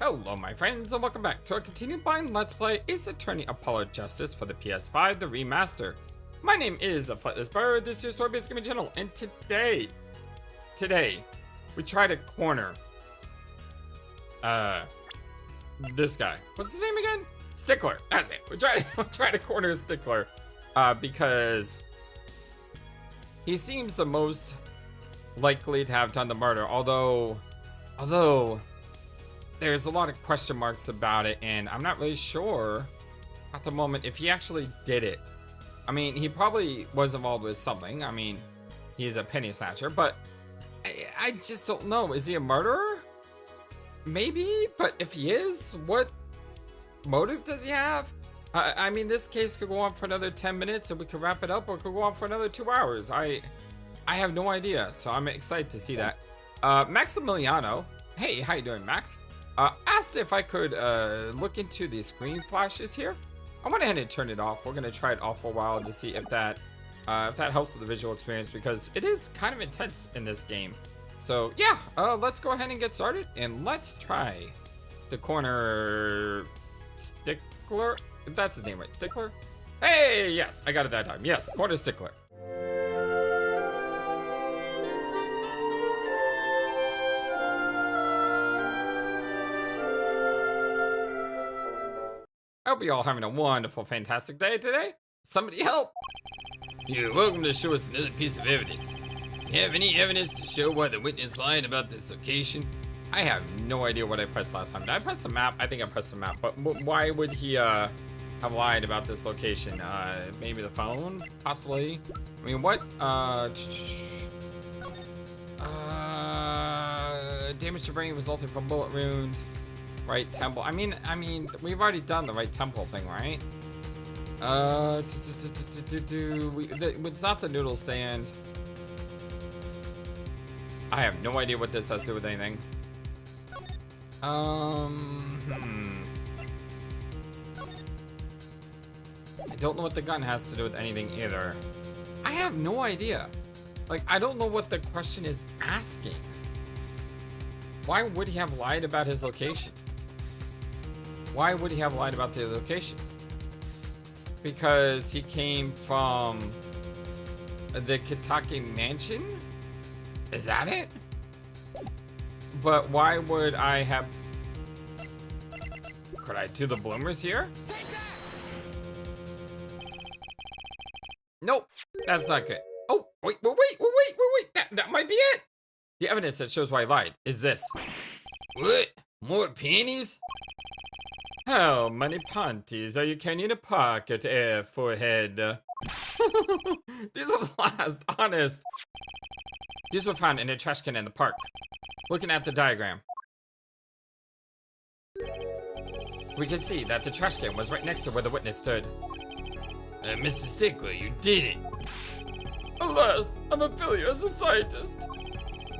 Hello my friends and welcome back to a continued blind Let's Play Ace Attorney Apollo Justice for the PS5, the remaster. My name is FlightlessBird, this is your story-based gaming channel, and today, we try to corner, this guy. What's his name again? Stickler, that's it. We try to corner Stickler, because he seems the most likely to have done the murder, although, there's a lot of question marks about it, and I'm not really sure at the moment if he actually did it. I mean, he probably was involved with something. I mean, he's a penny snatcher, but I just don't know. Is he a murderer? Maybe, but if he is, what motive does he have? I mean, this case could go on for another 10 minutes and we could wrap it up, or it could go on for another 2 hours. I have no idea, so I'm excited to see that. Maximiliano, hey, how you doing, Max? Asked if I could look into the screen flashes here. I went ahead and turned it off. We're gonna try it off for a while to see if that helps with the visual experience, because it is kind of intense in this game. So yeah, let's go ahead and get started, and let's try the corner Stickler. If that's his name, right? Stickler? Hey, yes, I got it that time. Yes, corner Stickler. I hope you're all having a wonderful, fantastic day today. Somebody help! You're welcome to show us another piece of evidence. You have any evidence to show why the witness lied about this location? I have no idea what I pressed last time. Did I press the map? I think I pressed the map, but why would he have lied about this location? Maybe the phone? Possibly? I mean, what? Damage to brain resulting from bullet wounds. Right temple. I mean, we've already done the right temple thing, right? It's not the noodle stand. I have no idea what this has to do with anything. I don't know what the gun has to do with anything either. I have no idea. Like, I don't know what the question is asking. Why would he have lied about his location? Why would he have lied about the location? Because he came from the Kitaki mansion? Is that it? But why would I have... Could I do the bloomers here? Nope, that's not good. Oh, wait. That might be it. The evidence that shows why he lied is this. What? More pennies? How many panties are you carrying in a pocket, forehead? These are the last, honest. These were found in a trash can in the park. Looking at the diagram, we can see that the trash can was right next to where the witness stood. Mr. Stickler, you did it. Alas, I'm a failure as a scientist.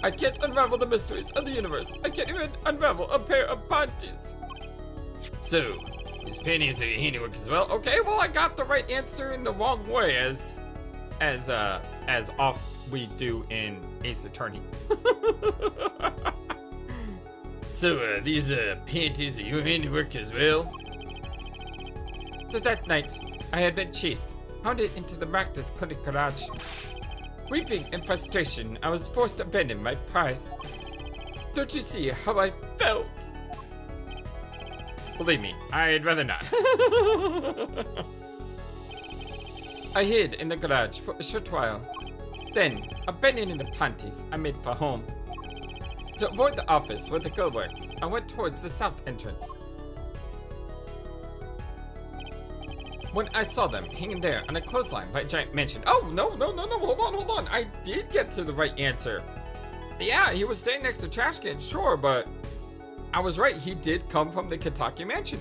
I can't unravel the mysteries of the universe. I can't even unravel a pair of panties. So, these pennies are your handiwork as well. Okay, well, I got the right answer in the wrong way, as off we do in Ace Attorney. So, these panties are your handiwork as well. That night, I had been chased, hounded into the practice clinic garage. Weeping in frustration, I was forced to abandon my prize. Don't you see how I felt? Believe me, I'd rather not. I hid in the garage for a short while. Then, abandoning the panties, I made for home. To avoid the office where the girl works, I went towards the south entrance. When I saw them hanging there on a clothesline by a giant mansion. Oh, no, hold on. I did get to the right answer. Yeah, he was staying next to trash cans, sure, but I was right, he did come from the Kitaki mansion.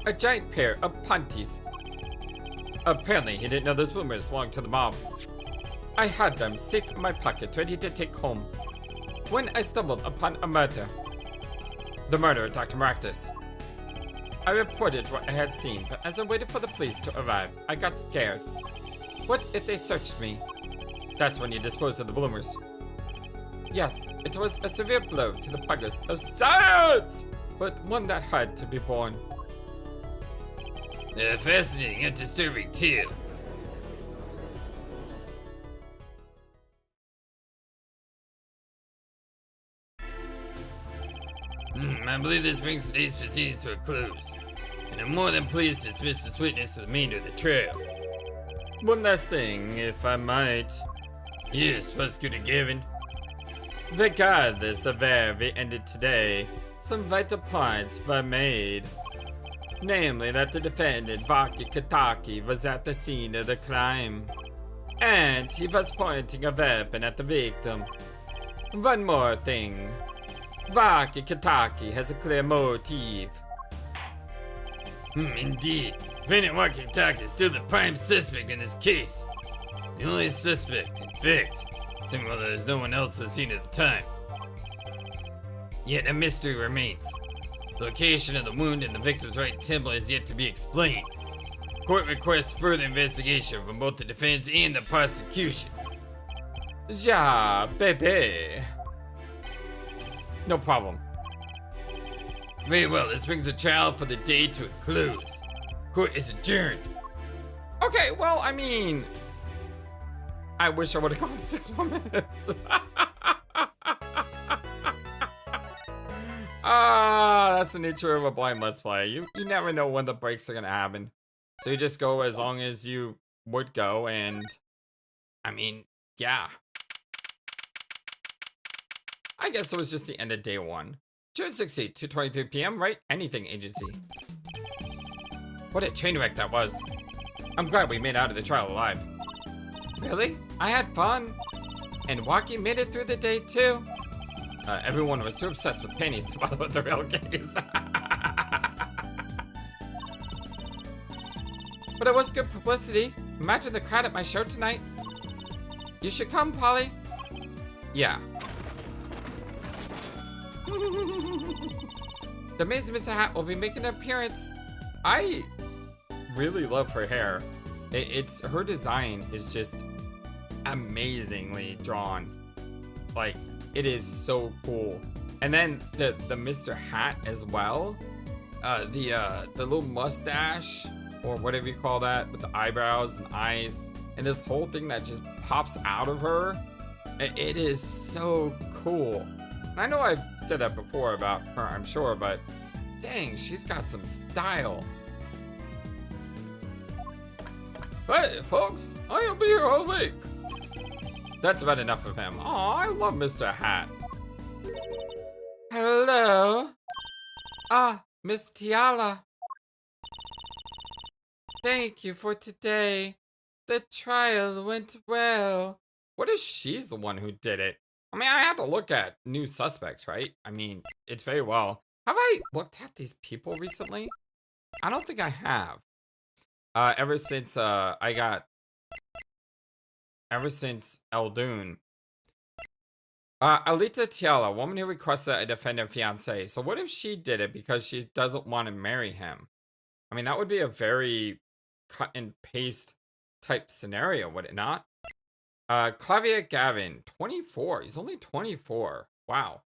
A giant pair of panties. Apparently, he didn't know those bloomers belonged to the mob. I had them safe in my pocket, ready to take home, when I stumbled upon a murder. The murder of Dr. Maractus. I reported what I had seen, but as I waited for the police to arrive, I got scared. What if they searched me? That's when you disposed of the bloomers. Yes, it was a severe blow to the progress of science, but one that had to be borne. A fascinating and disturbing tale. I believe this brings today's proceedings to a close, and I'm more than pleased to dismiss this witness for the remainder of the trial. One last thing, if I might. Yes, Prosecutor Gavin. Regardless of where we ended today, some vital points were made. Namely, that the defendant, Wocky Kitaki, was at the scene of the crime. And he was pointing a weapon at the victim. One more thing. Wocky Kitaki has a clear motive. Indeed. Defendant Wocky Kitaki is still the prime suspect in this case. The only suspect, in fact, since well, there's no one else at the scene at the time. Yet a mystery remains. The location of the wound in the victim's right temple is yet to be explained. Court requests further investigation from both the defense and the prosecution. Ja, baby. No problem. Very well, this brings the trial for the day to a close. Court is adjourned. Okay, well, I mean, I wish I would have gone 6 more minutes. That's the nature of a blind Let's Play. You never know when the breaks are gonna happen. So you just go as long as you would go, and I mean, yeah. I guess it was just the end of day 1. June 16th, 2:23 p.m., right? Anything agency. What a train wreck that was. I'm glad we made out of the trial alive. Really? I had fun. And Wocky made it through the day too. Everyone was too obsessed with pennies to bother with the real case. But it was good publicity. Imagine the crowd at my show tonight. You should come, Polly. Yeah. The amazing Mr. Hat will be making an appearance. I really love her hair. It's her design is just amazingly drawn. Like, it is so cool. And then the Mr. Hat as well. The little mustache or whatever you call that with the eyebrows and eyes and this whole thing that just pops out of her. It is so cool. I know I've said that before about her, I'm sure, but dang, she's got some style. Hey, folks, I'll be here all week. That's about enough of him. Aw, I love Mr. Hat. Hello? Ah, Miss Tiala. Thank you for today. The trial went well. What if she's the one who did it? I mean, I had to look at new suspects, right? I mean, it's very well. Have I looked at these people recently? I don't think I have. Ever since Eldoon. Alita Tiala, woman who requested a defendant fiancé. So what if she did it because she doesn't want to marry him? I mean, that would be a very cut and paste type scenario, would it not? Clavier Gavin, 24. He's only 24. Wow.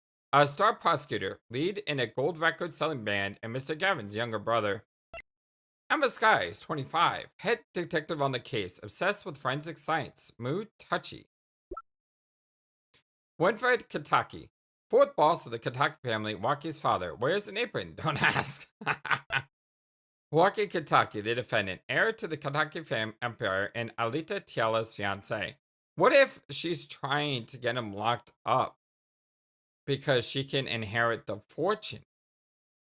Star prosecutor, lead in a gold record selling band, and Mr. Gavin's younger brother. Emma Skies, 25. Head detective on the case, obsessed with forensic science. Mood touchy. Winfred Kitaki, fourth boss of the Kitaki family, Wocky's father. Wears an apron, don't ask. Wocky Kitaki, the defendant, heir to the Kitaki empire, and Alita Tiala's fiancé. What if she's trying to get him locked up because she can inherit the fortune?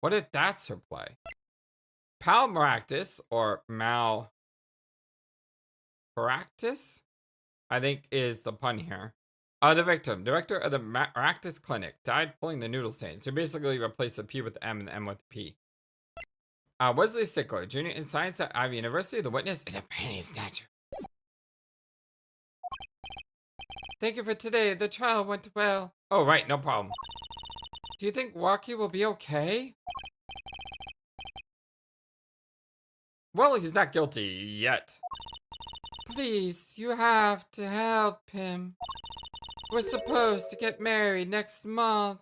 What if that's her play? Pal Maractus, or Mal Maractus, I think is the pun here. The victim, director of the Maractus Clinic, died pulling the noodle stand. So basically replaced the P with the M and the M with the P. Wesley Stickler, junior in science at Ivy University, the witness, and a penny snatcher. Thank you for today. The trial went well. Oh, right, no problem. Do you think Wocky will be okay? Well, he's not guilty yet. Please, you have to help him. We're supposed to get married next month.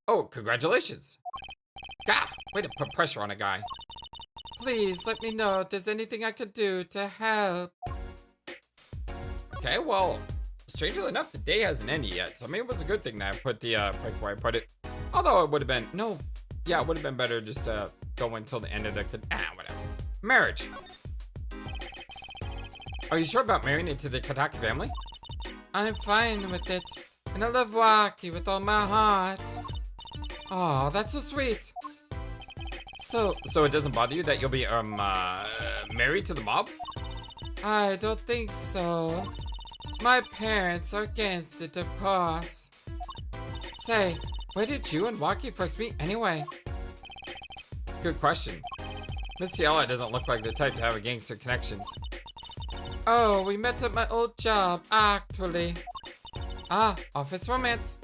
Oh, congratulations. Gah, way to put pressure on a guy. Please let me know if there's anything I could do to help. Okay, well, strangely enough, the day hasn't ended yet, so maybe it was a good thing that I put the break where I put it. Although it would have been, no, yeah, it would have been better just to go until the end of the, whatever. Marriage. Are you sure about marrying into the Kitaki family? I'm fine with it, and I love Wocky with all my heart. Oh, that's so sweet. So it doesn't bother you that you'll be married to the mob? I don't think so. My parents are against it, of course. Say, where did you and Wocky first meet anyway? Good question. Miss Tiala doesn't look like the type to have a gangster connections. Oh, we met at my old job, actually. Ah, office romance.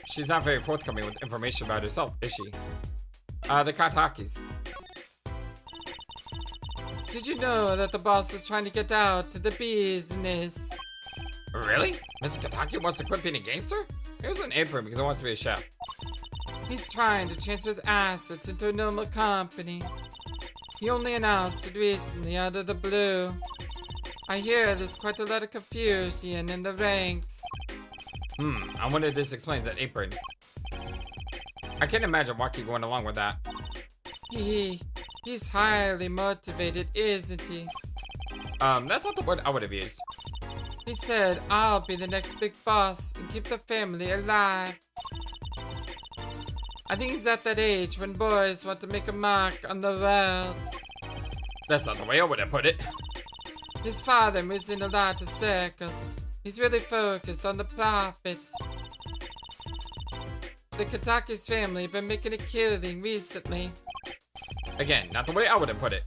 She's not very forthcoming with information about herself, is she? The Kitakis. Did you know that the boss is trying to get out to the business? Really? Mr. Kitaki wants to quit being a gangster? Here's an apron because he wants to be a chef. He's trying to transfer his assets into a normal company. He only announced it recently out of the blue. I hear there's quite a lot of confusion in the ranks. I wonder if this explains that apron. I can't imagine Wocky going along with that. He's highly motivated, isn't he? That's not the word I would have used. He said, I'll be the next big boss and keep the family alive. I think he's at that age when boys want to make a mark on the world. That's not the way I would have put it. His father moves in a lot of circles. He's really focused on the profits. The Kitaki's family have been making a killing recently. Again, not the way I would have put it.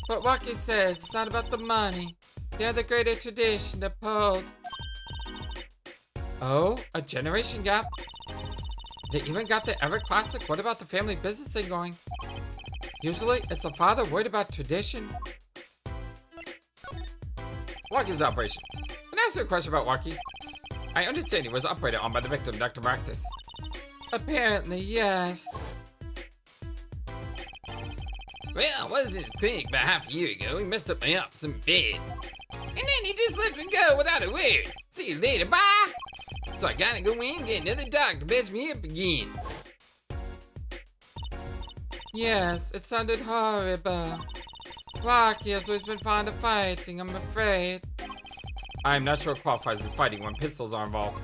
But Wocky says it's not about the money. They have the greater tradition to uphold. Oh, a generation gap. They even got the ever classic what about the family business thing going. Usually, it's a father worried about tradition. Wocky's operation. Can I ask you a question about Wocky? I understand he was operated on by the victim, Dr. Marcus. Apparently, yes. Well, I was in the clinic about half a year ago. He messed up my ups in bed. And then he just let me go without a word. See you later, bye! So I gotta go in and get another doctor to patch me up again. Yes, it sounded horrible. Wocky has always been fond of fighting, I'm afraid. I'm not sure it qualifies as fighting when pistols are involved.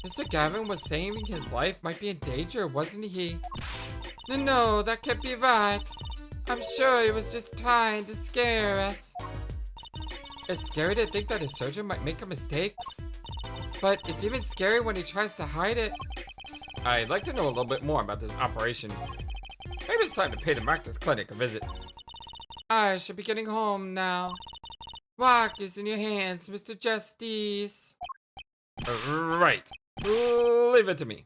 Mr. Gavin was saying his life might be in danger, wasn't he? No, that can't be right. I'm sure he was just trying to scare us. It's scary to think that a surgeon might make a mistake. But it's even scary when he tries to hide it. I'd like to know a little bit more about this operation. Maybe it's time to pay the Marcus Clinic a visit. I should be getting home now. Wocky's in your hands, Mr. Justice. Right. Leave it to me.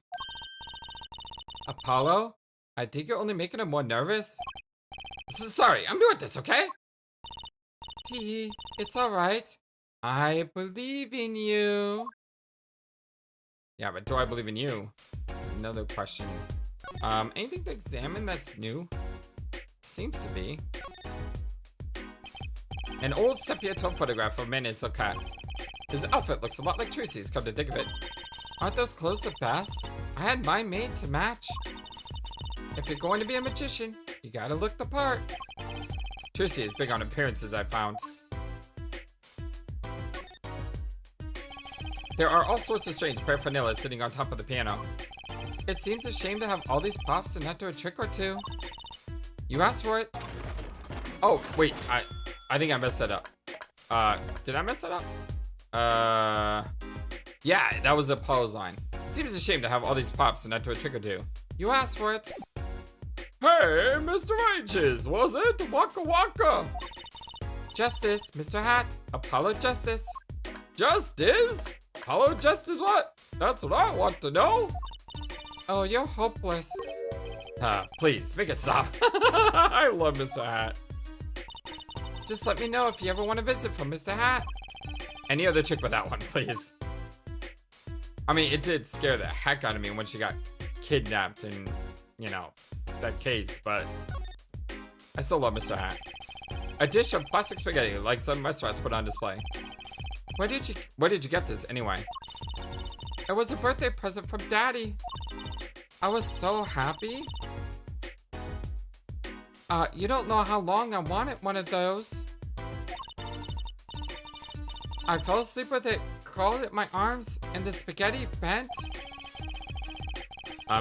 Apollo? I think you're only making him more nervous. Sorry, I'm new at this, okay? T, it's alright. I believe in you. Yeah, but do I believe in you? That's another question. Anything to examine that's new? Seems to be. An old sepia tone photograph of a man in silk hat. His outfit looks a lot like Trucy's, come to think of it. Aren't those clothes the best? I had mine made to match. If you're going to be a magician, you gotta look the part. Trucy is big on appearances, I found. There are all sorts of strange paraphernalia sitting on top of the piano. It seems a shame to have all these props and not do a trick or two. You asked for it. Oh, wait, I think I messed that up. Did I mess that up? Yeah, that was the Apollo's line. Seems a shame to have all these props and not do a trick or two. You asked for it. Hey, Mr. Righteous, was it? Waka waka. Justice, Mr. Hat. Apollo Justice. Justice? Apollo Justice what? That's what I want to know. Oh, you're hopeless. Please, make it stop. I love Mr. Hat. Just let me know if you ever want to visit from Mr. Hat. Any other chick but that one, please. I mean, it did scare the heck out of me when she got kidnapped in, you know, that case, but I still love Mr. Hat. A dish of plastic spaghetti, like some restaurants put on display. Where did you get this anyway? It was a birthday present from Daddy. I was so happy. You don't know how long I wanted one of those. I fell asleep with it, crawled at my arms, and the spaghetti bent.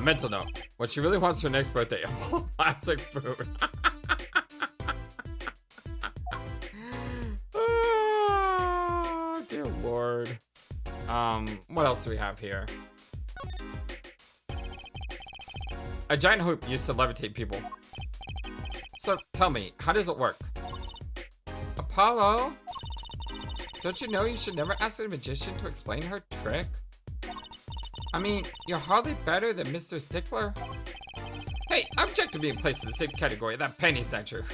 Mental note. What she really wants for her next birthday, a bowl of plastic food. Oh, dear Lord. What else do we have here? A giant hoop used to levitate people. So, tell me, how does it work? Apollo? Don't you know you should never ask a magician to explain her trick? I mean, you're hardly better than Mr. Stickler. Hey, I object to being placed in the same category, that penny snatcher.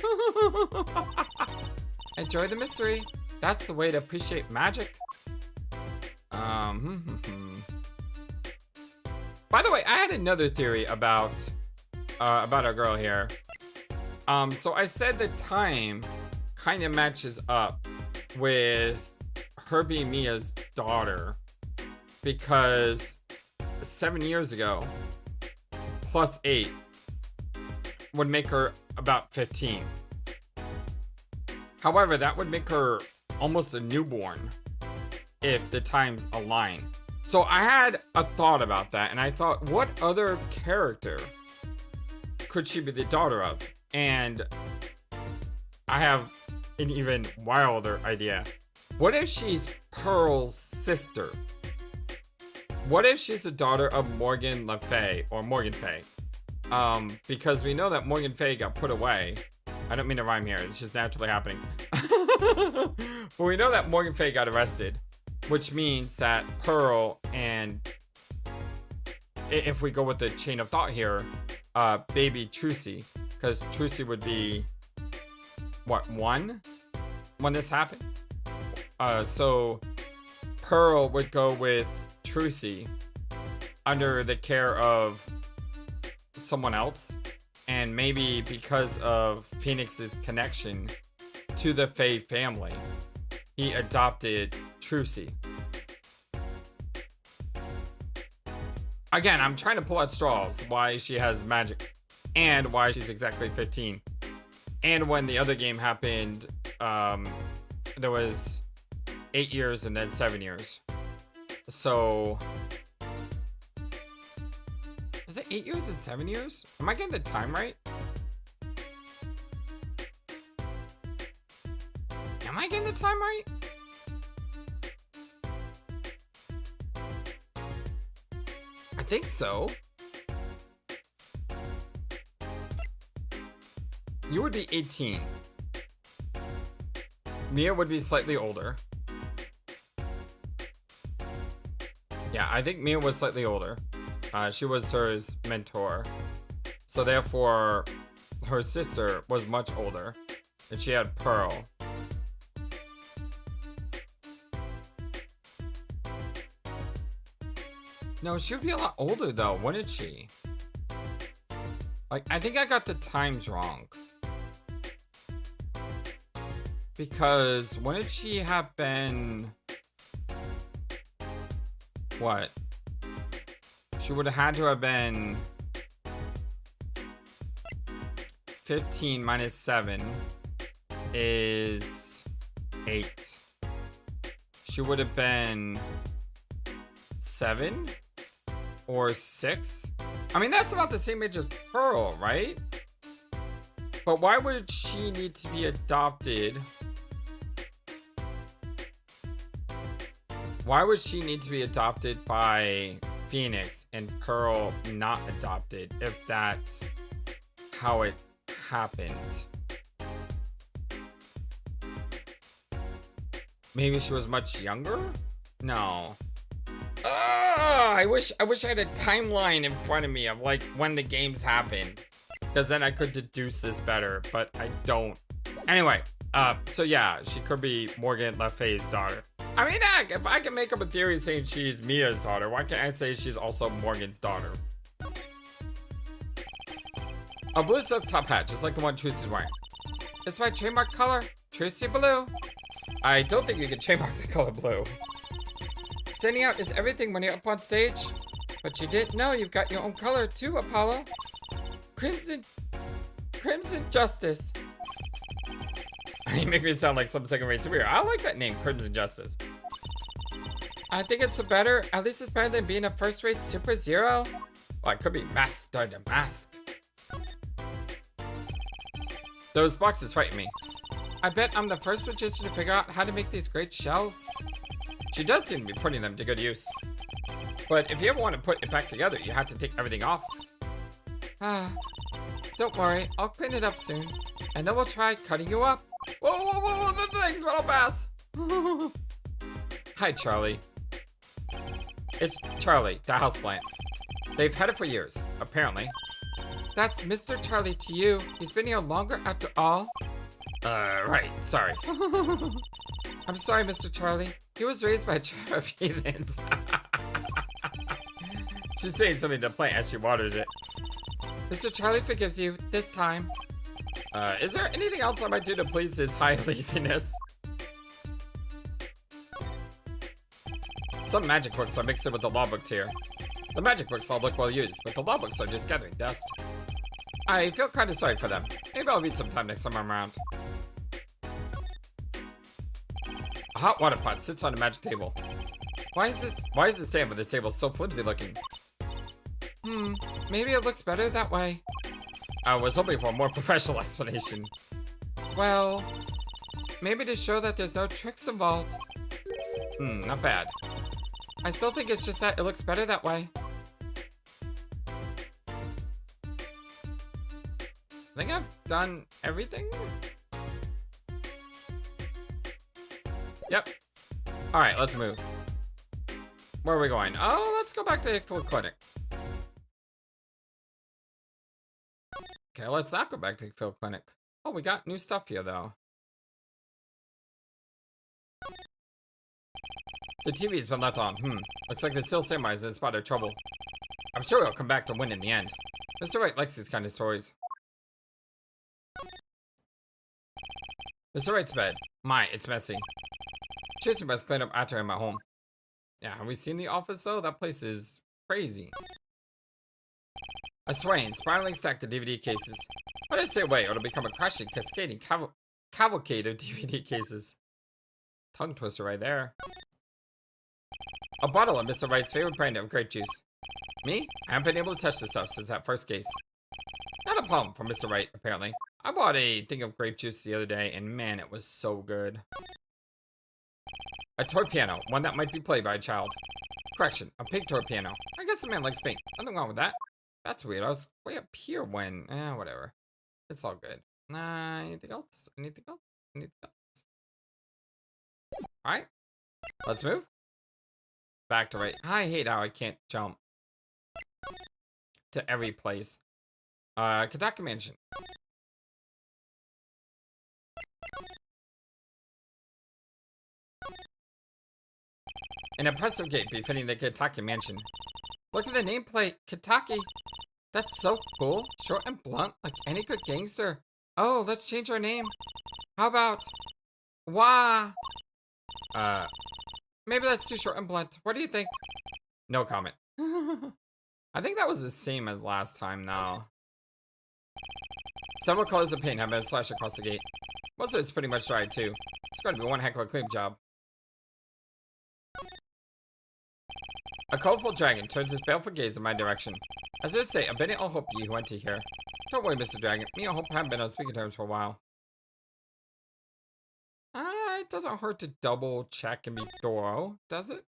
Enjoy the mystery. That's the way to appreciate magic. By the way, I had another theory about our girl here. So I said the time kind of matches up with her being Mia's daughter, because 7 years ago plus 8 would make her about 15. However, that would make her almost a newborn if the times align. So I had a thought about that, and I thought, what other character could she be the daughter of? And I have an even wilder idea. What if she's Pearl's sister? What if she's the daughter of Morgan Le Fay, or Morgan Fay? Because we know that Morgan Fay got put away. I don't mean to rhyme here, it's just naturally happening. But we know that Morgan Fay got arrested, which means that Pearl and, if we go with the chain of thought here, baby Trucy, because Trucy would be, what, 1 when this happened? So Pearl would go with Trucy under the care of someone else, and maybe because of Phoenix's connection to the Faye family, he adopted Trucy. Again, I'm trying to pull out straws why she has magic and why she's exactly 15. And when the other game happened, there was 8 years and then 7 years. So, is it 8 years and 7 years? Am I getting the time right? Am I getting the time right? I think so. You would be 18. Mia would be slightly older. Yeah, I think Mia was slightly older. She was her mentor. So therefore, her sister was much older. And she had Pearl. No, she would be a lot older though, wouldn't she? Like, I think I got the times wrong. Because wouldn't she have been... What? She would have had to have been 15 minus 7 is 8. She would have been 7 or 6. I mean, that's about the same age as Pearl, right? But why would she need to be adopted? Why would she need to be adopted by Phoenix and Pearl not adopted if that's how it happened? Maybe she was much younger? No. I wish I had a timeline in front of me of like when the games happened, because then I could deduce this better, but I don't. Anyway, so yeah, she could be Morgan Le Fay's daughter. I mean, heck, if I can make up a theory saying she's Mia's daughter, why can't I say she's also Morgan's daughter? A blue silk top hat, just like the one Trucy's wearing. It's my trademark color, Trucy Blue. I don't think you can trademark the color blue. Standing out is everything when you're up on stage. But you didn't know you've got your own color too, Apollo. Crimson Justice. You make me sound like some second-rate superhero. I like that name, Crimson Justice. I think it's better. At least it's better than being a first-rate super zero. Well, it could be Master the Mask. Those boxes frighten me. I bet I'm the first magician to figure out how to make these great shelves. She does seem to be putting them to good use. But if you ever want to put it back together, you have to take everything off. Don't worry, I'll clean it up soon. And then we'll try cutting you up. Whoa, thanks, but I'll pass. Hi, Charlie. It's Charlie, the houseplant. They've had it for years, apparently. That's Mr. Charlie to you. He's been here longer after all. Right, sorry. I'm sorry, Mr. Charlie. He was raised by a tribe of heathens. She's saying something to the plant as she waters it. Mr. Charlie forgives you, this time. Is there anything else I might do to please his high leafiness? Some magic books are mixed in with the law books here. The magic books all look well used, but the law books are just gathering dust. I feel kind of sorry for them. Maybe I'll read sometime next time I'm around. A hot water pot sits on a magic table. Why is the stand with this table so flimsy looking? Maybe it looks better that way. I was hoping for a more professional explanation. Well, maybe to show that there's no tricks involved. Not bad. I still think it's just that it looks better that way. I think I've done everything. Yep. All right, let's move. Where are we going? Oh, let's go back to Hickville Clinic. Okay, let's not go back to Hickville Clinic. Oh, we got new stuff here, though. The TV's been left on. Looks like the Steel Samurai's in a spot of trouble. I'm sure he'll come back to win in the end. Mr. Wright likes these kind of stories. Mr. Wright's bed. My, it's messy. Trucy must clean up after him at home. Yeah, have we seen the office, though? That place is crazy. A swaying, spiraling stack of DVD cases. Better stay away, or it'll become a crashing, cascading cavalcade of DVD cases. Tongue twister right there. A bottle of Mr. Wright's favorite brand of grape juice. Me? I haven't been able to touch this stuff since that first case. Not a problem for Mr. Wright, apparently. I bought a thing of grape juice the other day, and man, it was so good. A toy piano, one that might be played by a child. Correction, a pink toy piano. I guess the man likes pink. Nothing wrong with that. That's weird. I was way up here when... whatever. It's all good. Anything else? Anything else? Anything else? Alright. Let's move. Back to right. I hate how I can't jump to every place. Kitaki Mansion. An impressive gate befitting the Kitaki Mansion. Look at the nameplate, Kitaki. That's so cool. Short and blunt, like any good gangster. Oh, let's change our name. How about... Wah? Maybe that's too short and blunt. What do you think? No comment. I think that was the same as last time now. Several colors of paint have been splashed across the gate. Most of it's pretty much dried too. It's going to be one heck of a clean job. A colorful dragon turns his baleful gaze in my direction. As I would say, Abene I'll hope ye who went to here. Don't worry, Mr. Dragon. Me and Hope haven't been on speaking terms for a while. It doesn't hurt to double check and be thorough, does it?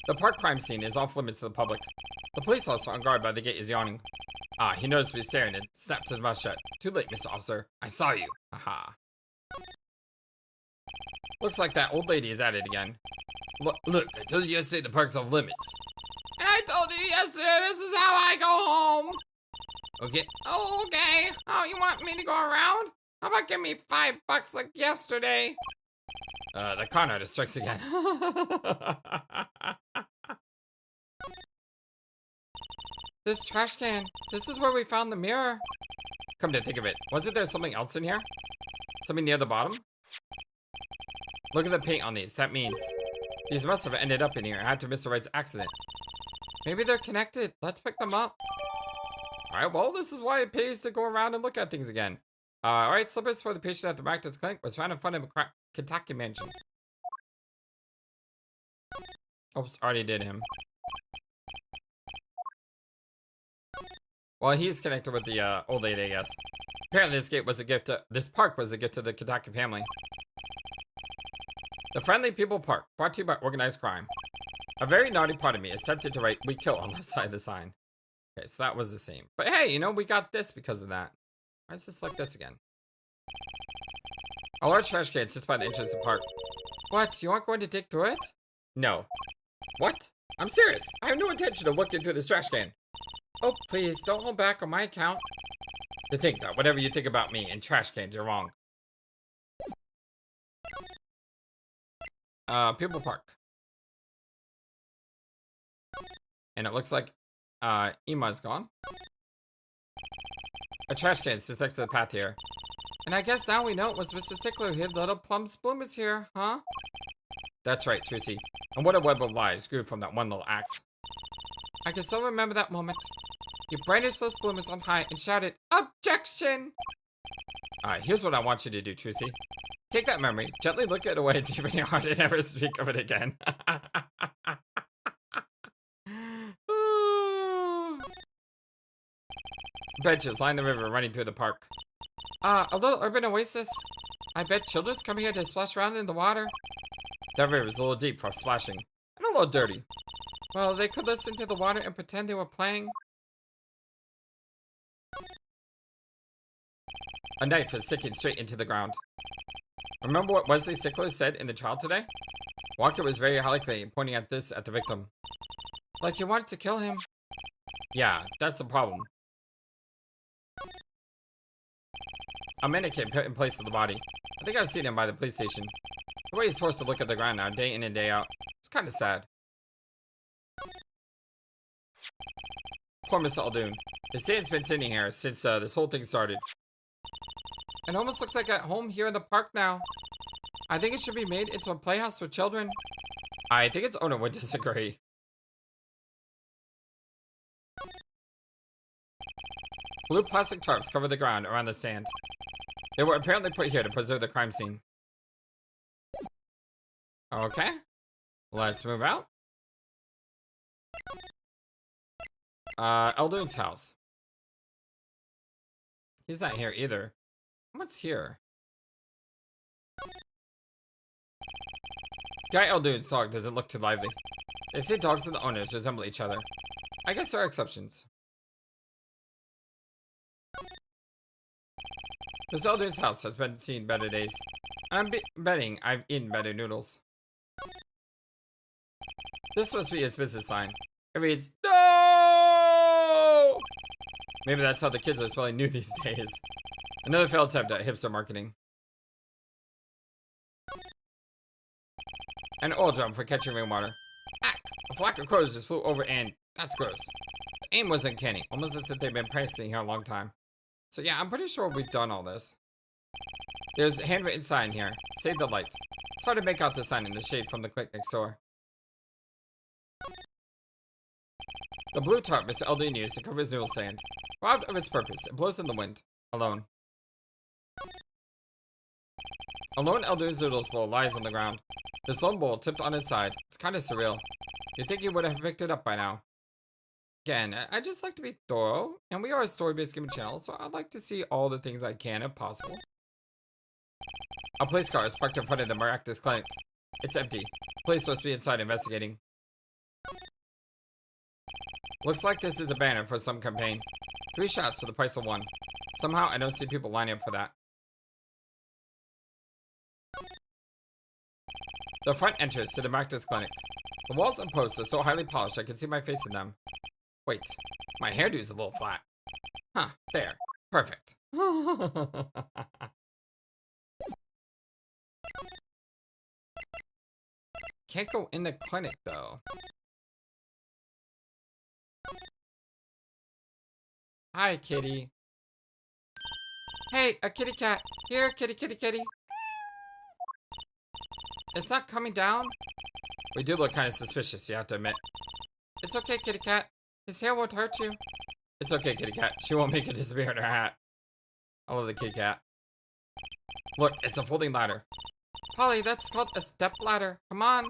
The park crime scene is off limits to the public. The police officer on guard by the gate is yawning. He noticed me staring and snapped his mouth shut. Too late, Mr. Officer. I saw you. Aha. Looks like that old lady is at it again. Look, I told you yesterday the park's off limits. And I told you yesterday this is how I go home. Okay. Oh, okay. Oh, you want me to go around? How about give me $5 like yesterday? The con artist strikes again. This trash can. This is where we found the mirror. Come to think of it, wasn't there something else in here? Something near the bottom? Look at the paint on these. That means these must have ended up in here after Mr. Wright's accident. Maybe they're connected. Let's pick them up. Alright, well, this is why it pays to go around and look at things again. Alright, slippers for the patient at the Practice Clinic was found in front of a Kitaki mansion. Oops, already did him. Well, he's connected with the old lady, I guess. Apparently, this park was a gift to the Kitaki family. The Friendly People Park, brought to you by organized crime. A very naughty part of me is tempted to write "We kill" on the left side of the sign. Okay, so that was the same. But hey, you know, we got this because of that. Why is this like this again? A large trash can sits by the entrance of the park. What? You aren't going to dig through it? No. What? I'm serious. I have no intention of looking through this trash can. Oh, please, don't hold back on my account. To think that whatever you think about me and trash cans, you're wrong. People Park. And it looks like, Ima's gone. A trash can sits next to the path here. And I guess now we know it was Mr. Stickler who hid little Plum's bloomers here, huh? That's right, Trucy. And what a web of lies grew from that one little act. I can still remember that moment. You brandished those bloomers on high and shouted, "Objection!" Alright, here's what I want you to do, Trucy. Take that memory, gently look it away deep in your heart and never speak of it again. Benches line the river running through the park. A little urban oasis. I bet children's come here to splash around in the water. That river's a little deep for splashing, and a little dirty. Well, they could listen to the water and pretend they were playing. A knife is sticking straight into the ground. Remember what Wesley Stickler said in the trial today? Walker was very likely pointing at the victim. Like you wanted to kill him. Yeah, that's the problem. A mannequin put in place of the body. I think I've seen him by the police station. The way he's forced to look at the ground now, day in and day out. It's kind of sad. Poor Mr. Eldoon. His dad's been sitting here since this whole thing started. It almost looks like at home here in the park now. I think it should be made into a playhouse for children. I think its owner would disagree. Blue plastic tarps cover the ground around the stand. They were apparently put here to preserve the crime scene. Okay. Let's move out. Eldoon's house. He's not here either. What's here? Guy Eldoon's dog doesn't look too lively. They say dogs and the owners resemble each other. I guess there are exceptions. Miss Eldoon's house has been seen better days. I'm betting I've eaten better noodles. This must be his business sign. It reads, "No!" Maybe that's how the kids are spelling new these days. Another failed attempt at hipster marketing. An oil drum for catching rainwater. Ack! A flock of crows just flew over and that's gross. The aim was uncanny, almost as if they've been practicing here a long time. So yeah, I'm pretty sure we've done all this. There's a handwritten sign here. Save the light. It's hard to make out the sign in the shade from the clinic next door. The blue tarp Mr. Eldoon used to cover his noodle stand. Robbed of its purpose, it blows in the wind. Alone. Alone Eldoon's noodles bowl lies on the ground. This lone bowl tipped on its side. It's kind of surreal. You'd think he would have picked it up by now. Again, I just like to be thorough, and we are a story-based gaming channel, so I'd like to see all the things I can if possible. A police car is parked in front of the Maractus clinic. It's empty. Police must be inside investigating. Looks like this is a banner for some campaign. 3 shots for the price of 1. Somehow I don't see people lining up for that. The front entrance to the Maractus clinic. The walls and posts are so highly polished I can see my face in them. Wait, my hairdo's a little flat. Huh, there. Perfect. Can't go in the clinic, though. Hi, kitty. Hey, a kitty cat. Here, kitty, kitty, kitty. It's not coming down. We do look kind of suspicious, you have to admit. It's okay, kitty cat. His hair won't hurt you. It's okay, kitty cat. She won't make it disappear in her hat. I love the kitty cat. Look, it's a folding ladder. Polly, that's called a step ladder. Come on.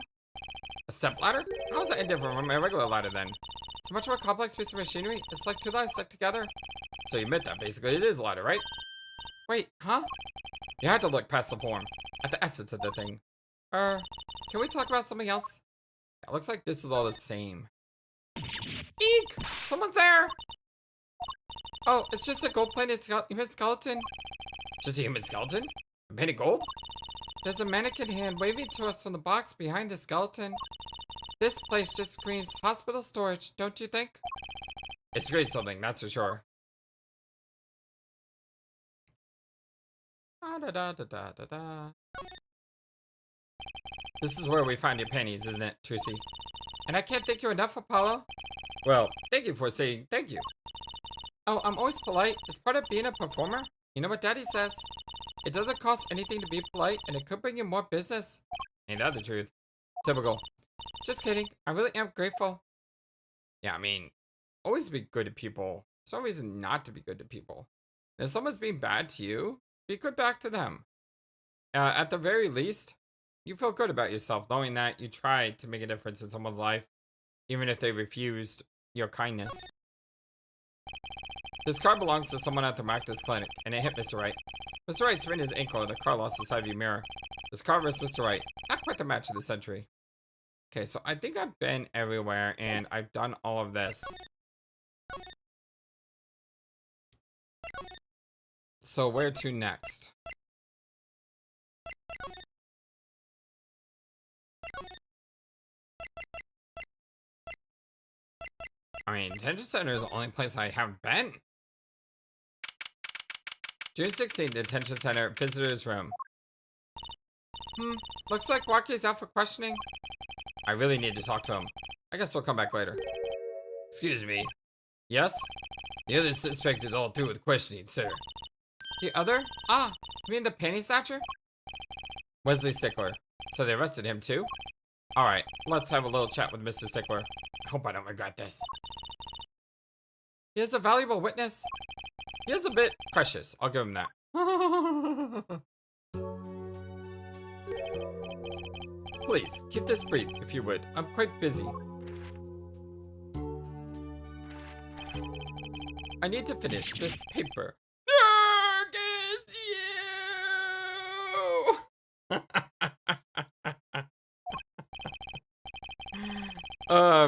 A step ladder? How is that different from a regular ladder then? It's a much more complex piece of machinery. It's like two ladders stuck together. So you admit that basically it is a ladder, right? Wait, huh? You had to look past the form, at the essence of the thing. Can we talk about something else? It looks like this is all the same. Eek! Someone's there! Oh, it's just a gold-plated human skeleton. Just a human skeleton? Painted gold? There's a mannequin hand waving to us from the box behind the skeleton. This place just screams hospital storage, don't you think? It screams something, that's for sure. This is where we find your pennies, isn't it, Trucy? And I can't thank you enough, Apollo. Well, thank you for saying thank you. Oh, I'm always polite. It's part of being a performer. You know what Daddy says? It doesn't cost anything to be polite, and it could bring you more business. Ain't that the truth? Typical. Just kidding. I really am grateful. Yeah, I mean, always be good to people. There's no reason not to be good to people. And if someone's being bad to you, be good back to them. At the very least, you feel good about yourself knowing that you tried to make a difference in someone's life, even if they refused your kindness. This car belongs to someone at the Mactus clinic, and it hit Mr. Wright. Mr. Wright sprained his ankle, and the car lost the side view mirror. This car versus Mr. Wright. Not quite the match of the century. Okay, so I think I've been everywhere, and I've done all of this. So where to next? I mean, Detention Center is the only place I haven't been. June 16th, Detention Center, visitor's room. Looks like Wocky's out for questioning. I really need to talk to him. I guess we'll come back later. Excuse me. Yes? The other suspect is all through with questioning, sir. The other? Ah, you mean the penny snatcher? Wesley Stickler. So they arrested him too? Alright, let's have a little chat with Mr. Stickler. I hope I don't regret this. He is a valuable witness. He is a bit precious, I'll give him that. Please, keep this brief if you would. I'm quite busy. I need to finish this paper.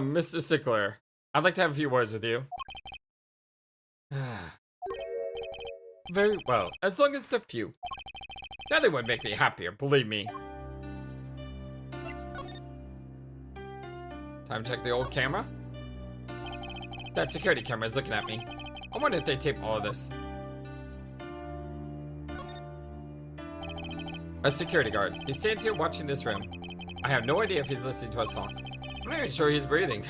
Mr. Stickler, I'd like to have a few words with you. Very well, as long as the few. Nothing would make me happier, believe me. Time to check the old camera. That security camera is looking at me. I wonder if they tape all of this. A security guard. He stands here watching this room. I have no idea if he's listening to us talk. I'm not even sure he's breathing.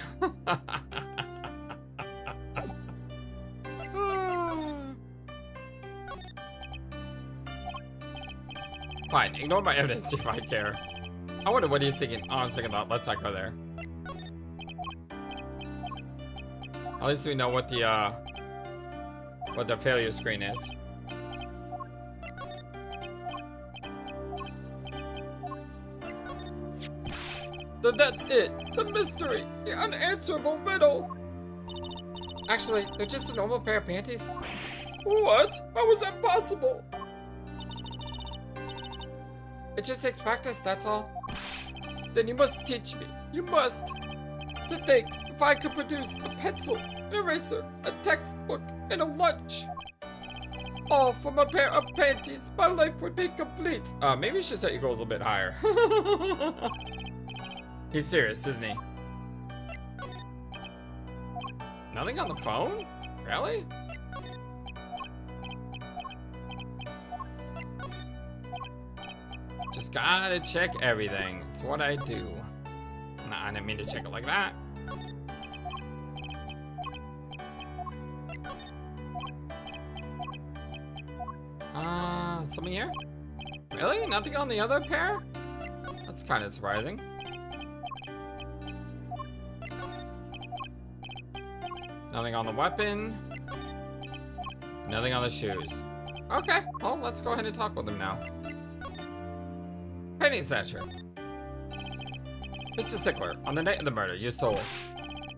Fine, ignore my evidence if I care. I wonder what he's thinking. Oh, I'm second thought. Let's not go there. At least we know what the failure screen is. That's it. The mystery. The unanswerable riddle. Actually, they're just a normal pair of panties. What? How was that possible? It just takes practice, that's all. Then you must teach me. You must. To think, if I could produce a pencil, an eraser, a textbook, and a lunch, all from a pair of panties, my life would be complete. Maybe you should set your goals a bit higher. He's serious, isn't he? Nothing on the phone? Really? Just gotta check everything. It's what I do. I didn't mean to check it like that. Something here? Really? Nothing on the other pair? That's kind of surprising. Nothing on the weapon. Nothing on the shoes. Okay, well, let's go ahead and talk with him now. Penny Snatcher. Mr. Stickler, on the night of the murder, you stole.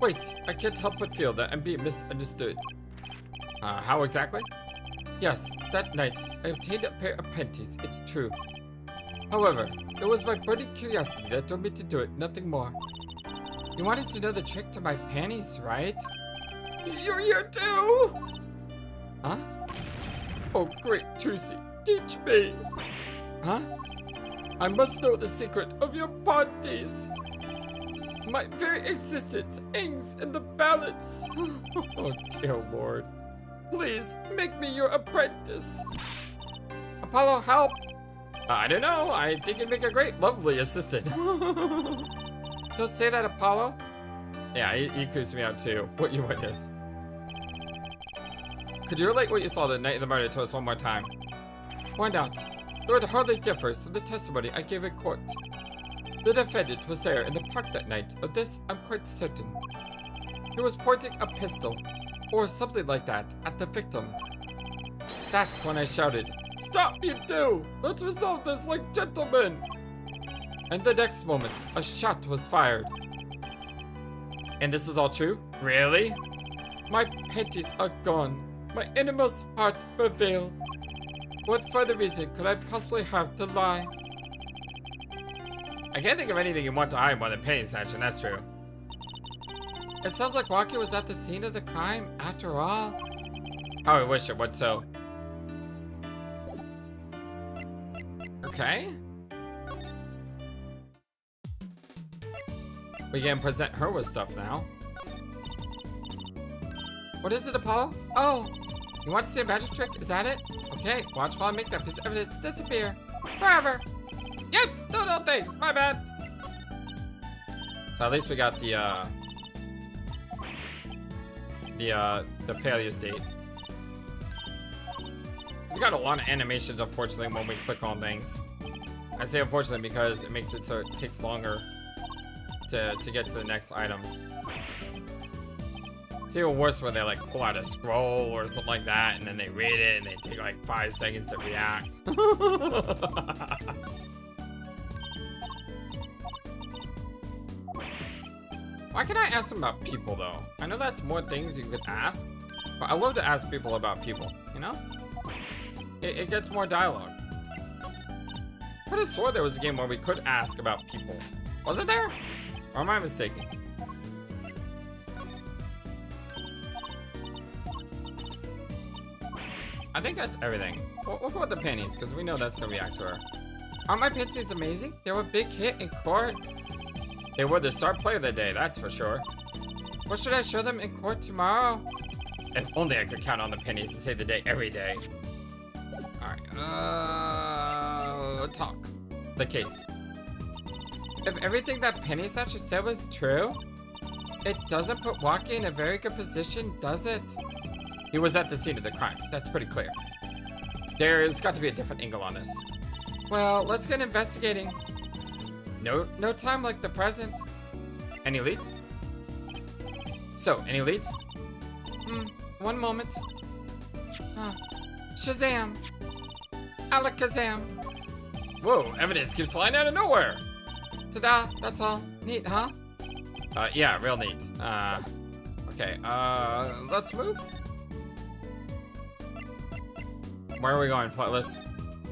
Wait, I can't help but feel that I'm being misunderstood. How exactly? Yes, that night, I obtained a pair of panties, it's true. However, it was my burning curiosity that drove me to do it, nothing more. You wanted to know the trick to my panties, right? You're here too? Huh? Oh great, Trucy, teach me! Huh? I must know the secret of your panties. My very existence hangs in the balance. Oh dear Lord. Please, make me your apprentice. Apollo, help! I don't know, I think you'd make a great, lovely assistant. Don't say that, Apollo. Yeah, he creeps me out too. What you witnessed. Could you relate what you saw the night of the murder to us one more time? Why not? Though it hardly differs from the testimony I gave in court. The defendant was there in the park that night, of this I'm quite certain. He was pointing a pistol, or something like that, at the victim. That's when I shouted, "Stop, you two! Let's resolve this like gentlemen!" And the next moment, a shot was fired. And this is all true? Really? My panties are gone. My innermost heart prevailed. What further reason could I possibly have to lie? I can't think of anything you want to hide more than penny snatching, that's true. It sounds like Wocky was at the scene of the crime, after all. How I wish it would so. Okay. We can present her with stuff now. What is it, Apollo? Oh, you want to see a magic trick? Is that it? Okay, watch while I make that piece of evidence disappear. Forever. Yips! No, thanks. My bad. So at least we got the failure state. It's got a lot of animations, unfortunately, when we click on things. I say unfortunately because it makes it so it takes longer to get to the next item. It's even worse when they like pull out a scroll or something like that, and then they read it and they take like 5 seconds to react. Why can't I ask them about people though? I know that's more things you could ask, but I love to ask people about people, you know? It gets more dialogue. I could have swore there was a game where we could ask about people. Wasn't there? Or am I mistaken? I think that's everything. We'll go with the panties, because we know that's going to react to her. Aren't my panties amazing? They were a big hit in court. They were the star player of the day, that's for sure. What should I show them in court tomorrow? If only I could count on the pennies to save the day every day. Alright, talk. The case. If everything that Penny Snatcher said was true, it doesn't put Wocky in a very good position, does it? He was at the scene of the crime, that's pretty clear. There's got to be a different angle on this. Well, let's get investigating. No time like the present. Any leads? So, any leads? One moment. Shazam! Alakazam! Whoa, evidence keeps flying out of nowhere! Ta-da, that's all. Neat, huh? Yeah, real neat. Okay, let's move. Where are we going, Flightless?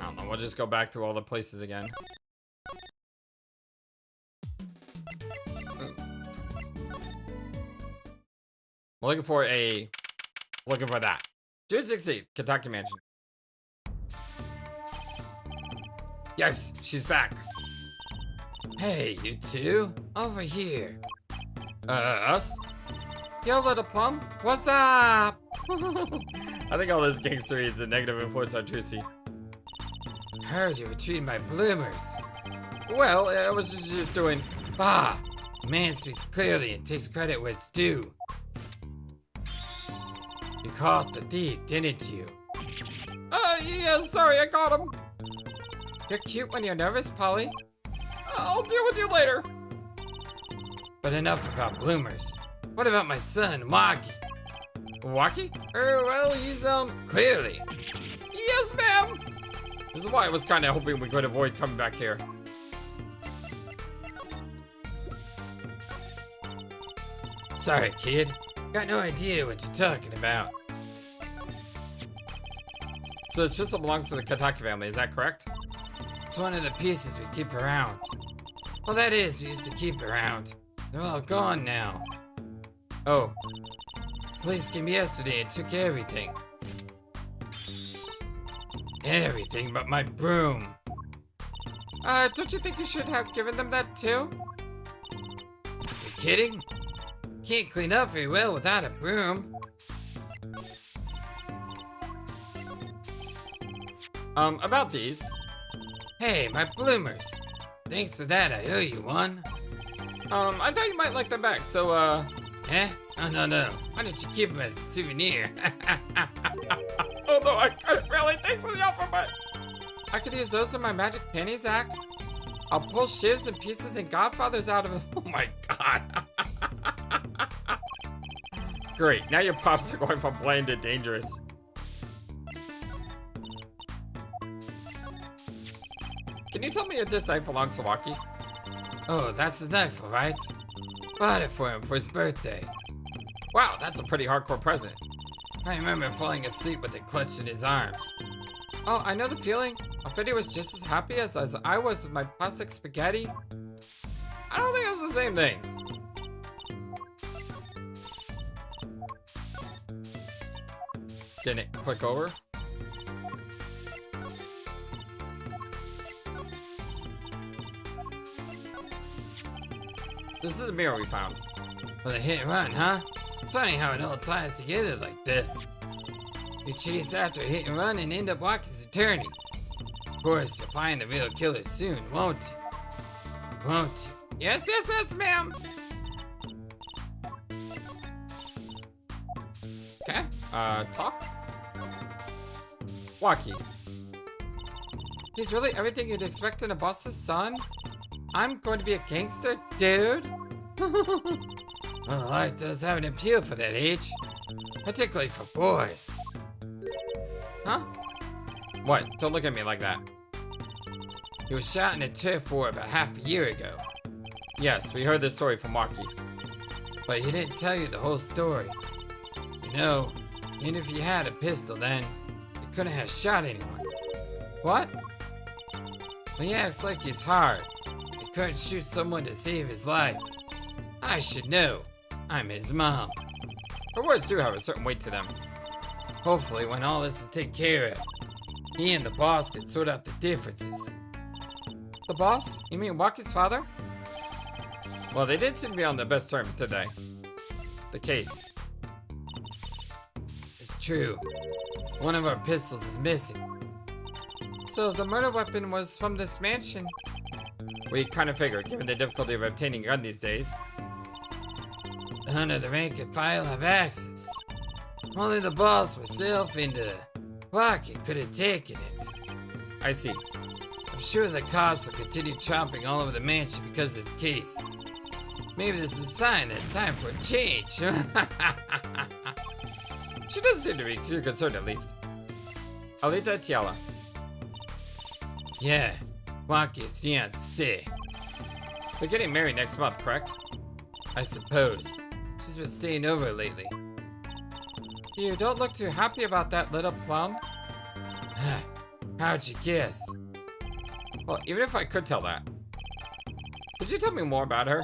I don't know, we'll just go back to all the places again. We're looking for that. June 16th, Kitaki Mansion. Yipes, she's back. Hey, you two, over here. Us? Yo, little Plum, what's up? I think all this gangstery is a negative influence on Trucy. Heard you were treating my bloomers. Well, I was just doing, bah, The man speaks clearly and takes credit where it's due. You caught the thief, didn't you? Yeah, sorry, I got him. You're cute when you're nervous, Polly. I'll deal with you later. But enough about bloomers. What about my son, Wocky? Wocky? Well, he's, Clearly. Yes, ma'am. This is why I was kind of hoping we could avoid coming back here. Sorry, kid. Got no idea what you're talking about. So this pistol belongs to the Kitaki family, is that correct? It's one of the pieces we keep around. Well, that is, we used to keep around. They're all gone now. Oh. Police came yesterday and took everything. Everything but my broom. Don't you think you should have given them that too? You kidding? Can't clean up very well without a broom. About these. Hey, my bloomers. Thanks for that, I owe you one. I thought you might like them back, so, Eh? Oh, no. Why don't you keep them as a souvenir? Although I couldn't really, thanks for the offer, but I could use those in my magic pennies act. I'll pull shivs and pieces and godfathers out of them. Oh my god. Great, now your props are going from bland to dangerous. Can you tell me if this knife belongs to Wocky? Oh, that's his knife, all right? Bought it for him for his birthday. Wow, that's a pretty hardcore present. I remember falling asleep with it clutched in his arms. Oh, I know the feeling. I bet he was just as happy as I was with my plastic spaghetti. I don't think it's the same things. Didn't it click over? This is a mirror we found. Well, a hit and run, huh? It's funny how it all ties together like this. You chase after a hit and run and end up Wocky's attorney. Of course, you'll find the real killer soon, won't you? Won't you? Yes, ma'am. Okay, talk. Wocky. He's really everything you'd expect in a boss's son? I'm going to be a gangster, dude. Well, life does have an appeal for that age. Particularly for boys. Huh? What? Don't look at me like that. He was shot in a turf war about half a year ago. Yes, we heard this story from Wocky. But he didn't tell you the whole story. You know, even if you had a pistol then, you couldn't have shot anyone. What? Well, he acts like he's hard. He couldn't shoot someone to save his life. I should know. I'm his mom. Her words do have a certain weight to them. Hopefully, when all this is taken care of, he and the boss can sort out the differences. The boss? You mean Wocky's father? Well, they did seem to be on the best terms, did they? The case. It's true. One of our pistols is missing. So the murder weapon was from this mansion. We kind of figured, given the difficulty of obtaining a gun these days. None of the rank and file have access. Only the boss, myself, and Wocky could have taken it. I see. I'm sure the cops will continue chomping all over the mansion because of this case. Maybe this is a sign that it's time for a change. She doesn't seem to be too concerned, at least. Alita Tiala. Yeah, Wocky's fiancée. They're getting married next month, correct? I suppose. She's been staying over lately. You don't look too happy about that, little Plum. How'd you guess? Well, even if I could tell that. Could you tell me more about her?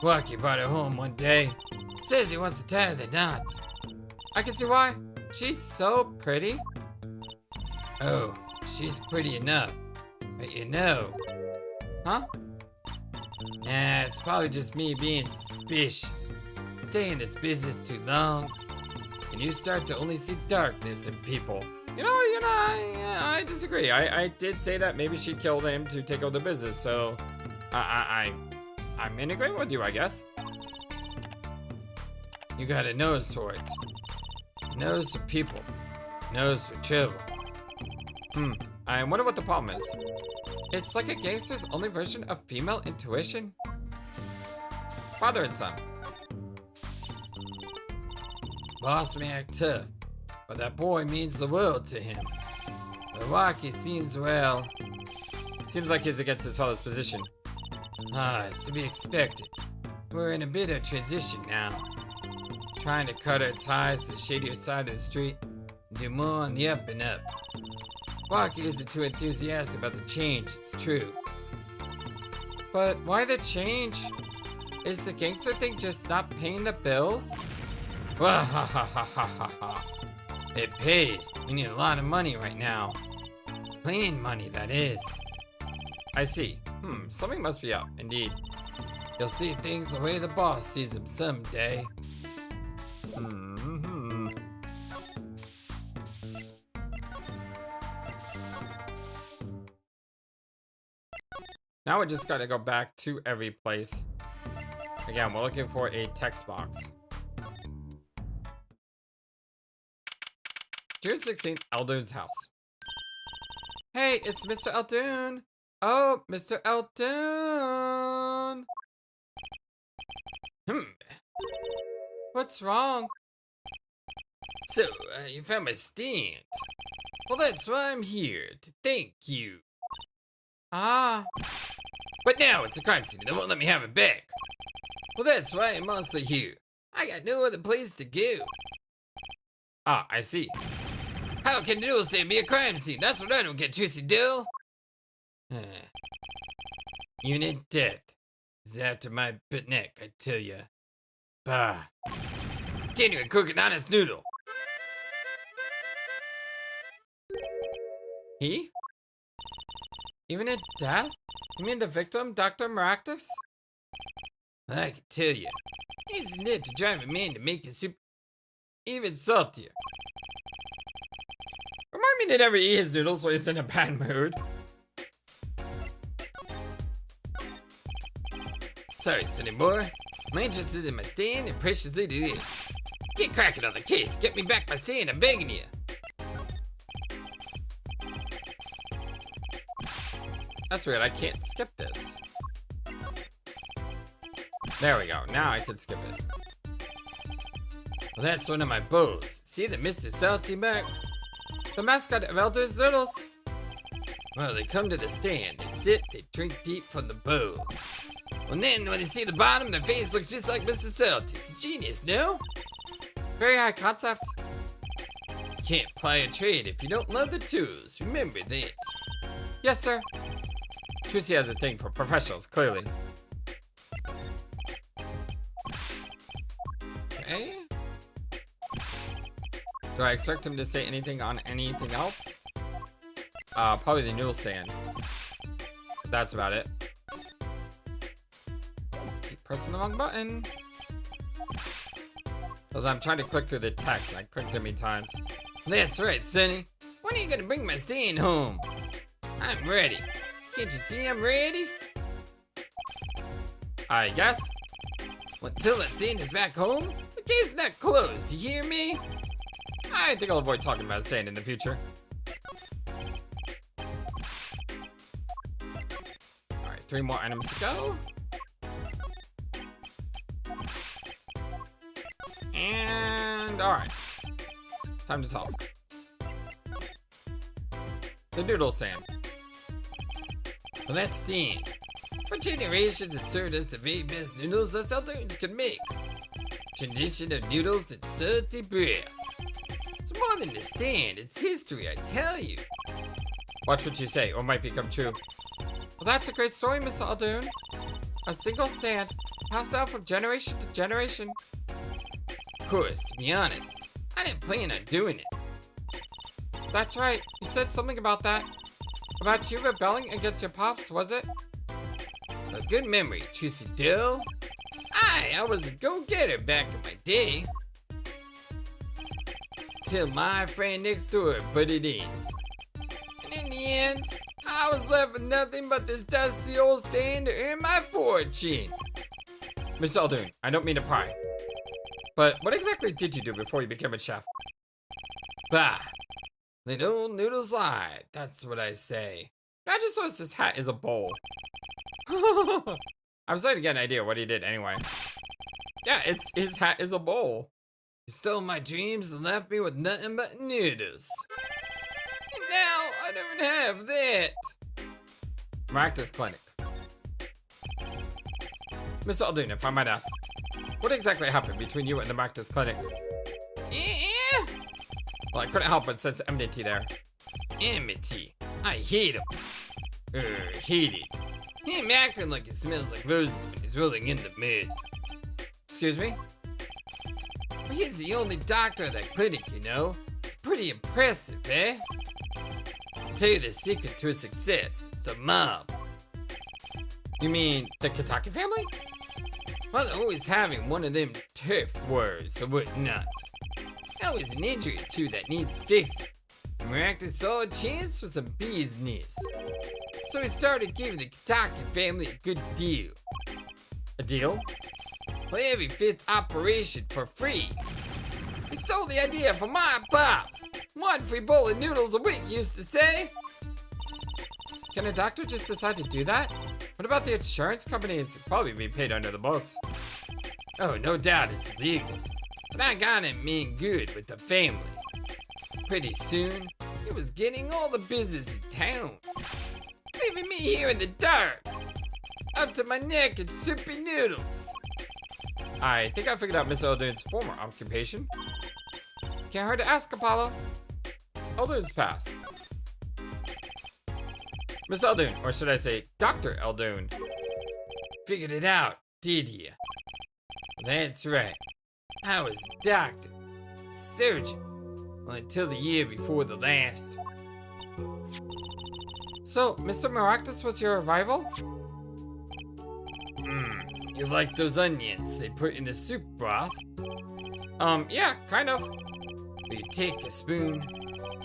Wocky brought her home one day. Says he wants to tie the knot. I can see why. She's so pretty. Oh, she's pretty enough. But you know. Huh? Nah, it's probably just me being suspicious. Stay in this business too long, and you start to only see darkness in people. You know, I disagree. I did say that maybe she killed him to take over the business, so I I'm in agreement with you, I guess. You got a nose for it. A nose for people. A nose for trouble. I wonder what the problem is. It's like a gangster's only version of female intuition. Father and son. Boss may act tough, but that boy means the world to him. But Wocky seems Seems like he's against his father's position. it's to be expected. We're in a bit of transition now. Trying to cut our ties to the shadier side of the street and do more on the up and up. Wocky isn't too enthusiastic about the change, it's true. But why the change? Is the gangster thing just not paying the bills? It pays. We need a lot of money right now. Clean money, that is. I see. Something must be up, indeed. You'll see things the way the boss sees them someday. Now we just gotta go back to every place. Again, we're looking for a text box. June 16th, Eldoon's house. Hey, it's Mr. Eldoon. Oh, Mr. Eldoon. What's wrong? So, you found my stand. Well, that's why I'm here, to thank you. Ah. But now it's a crime scene and they won't let me have it back. Well, that's why I'm also here. I got no other place to go. Ah, I see. How can noodle stand be a crime scene? That's what I don't get, Trucy Dill. Unit death is after my butt neck, I tell ya. Bah. Can't even cook an honest noodle. He? Even in death? You mean the victim, Dr. Maractus? I can tell you, it's enough to drive a man to make his soup even saltier. Remind me to never eat his noodles when he's in a bad mood. Sorry, Sonny boy. My interest is in my stand and precious little lids. Get cracking on the case. Get me back my stand, I'm begging you. That's weird, I can't skip this. There we go, now I can skip it. Well, that's one of my bows. See the Mr. Salty mark? The mascot of Eldoon's Noodles. Well, they come to the stand, they sit, they drink deep from the bowl. And then when they see the bottom, their face looks just like Mr. Salty. It's a genius, no? Very high concept. You can't ply a trade if you don't love the tools. Remember that. Yes, sir. Trucy has a thing for professionals, clearly. Okay. Do I expect him to say anything on anything else? Probably the noodle stand. That's about it. Keep pressing the wrong button. Because I'm trying to click through the text and I clicked too many times. That's right, Sonny. When are you gonna bring my stand home? I'm ready. Can't you see I'm ready? I guess. Well, until that stand is back home, the case is not closed, you hear me? I think I'll avoid talking about sand in the future. Alright, 3 more items to go. And alright. Time to talk. The noodle stand. Well, that stand. For generations, it served as the very best noodles us Eldoons could make. Tradition of noodles and salty breath. It's more than a stand, it's history, I tell you. Watch what you say, or it might become true. Well, that's a great story, Mr. Eldoon. A single stand, passed down from generation to generation. Of course, to be honest, I didn't plan on doing it. That's right, you said something about that. About you rebelling against your pops, was it? A good memory, Trucy Dill. I was a go-getter back in my day. Till my friend next door butted in. And in the end, I was left with nothing but this dusty old stand to earn my fortune. Mr. Eldoon, I don't mean to pry. But what exactly did you do before you became a chef? Bah! Let old noodles lie, that's what I say. I just noticed his hat is a bowl. I'm starting to get an idea what he did anyway. Yeah, his hat is a bowl. He stole my dreams and left me with nothing but noodles. And now I don't have that. Maractus Clinic. Mr. Eldoon, if I might ask, what exactly happened between you and the Maractus Clinic? Yeah? Well, I couldn't help but sense enmity there. Enmity. I hate him. Hate it. Him acting like he smells like roses when he's rolling in the mud. Excuse me? Well, he's the only doctor at that clinic, you know. It's pretty impressive, eh? I'll tell you the secret to his success. It's the mob. You mean the Kitaki family? Well, they're always having one of them turf wars or whatnot. Always an injury or two that needs fixing. Miraculous saw a chance for some business. So he started giving the Kitaki family a good deal. A deal? For every 5th operation for free. He stole the idea from my pops. 1 free bowl of noodles a week, used to say. Can a doctor just decide to do that? What about the insurance companies? Probably be paid under the books. Oh, no doubt it's illegal. But I got him in good with the family. Pretty soon, he was getting all the business in town. Leaving me here in the dark. Up to my neck in soupy noodles. I think I figured out Miss Eldoon's former occupation. Can't hurt to ask, Apollo. Eldoon's past. Miss Eldoon, or should I say Dr. Eldoon. Figured it out, did ya? That's right. I was a doctor, surgeon, well, until the year before the last. So, Mr. Maractus was your rival? You like those onions they put in the soup broth? Yeah, kind of. You take a spoon,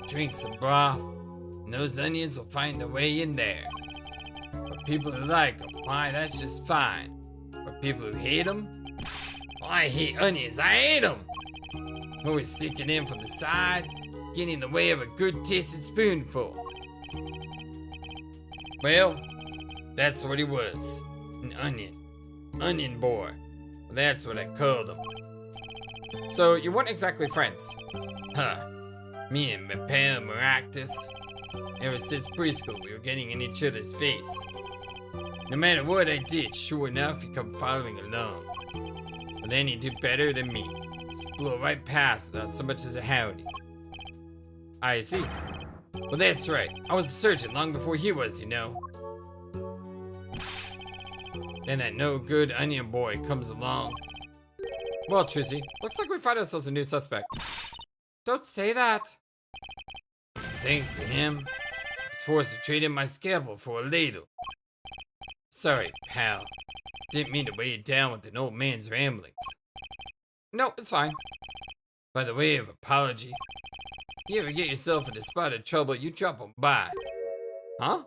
drink some broth, and those onions will find their way in there. But people who like them, why, that's just fine. But people who hate them, well, I hate onions, I hate them! Always sticking in from the side, getting in the way of a good tasting spoonful. Well, that's what he was, an onion boy. Well, that's what I called him. So, you weren't exactly friends? Huh. Me and my pal Maractus. Ever since preschool, we were getting in each other's face. No matter what I did, sure enough, he'd come following along. But then he'd do better than me. Just blow right past without so much as a howdy. I see. Well, that's right. I was a surgeon long before he was, you know. Then that no-good onion boy comes along. Well, Trucy, looks like we find ourselves a new suspect. Don't say that. Thanks to him, I was forced to trade in my scalpel for a ladle. Sorry, pal. Didn't mean to weigh you down with an old man's ramblings. No, it's fine. By the way of apology, you ever get yourself in a spot of trouble, you drop 'em by. Huh?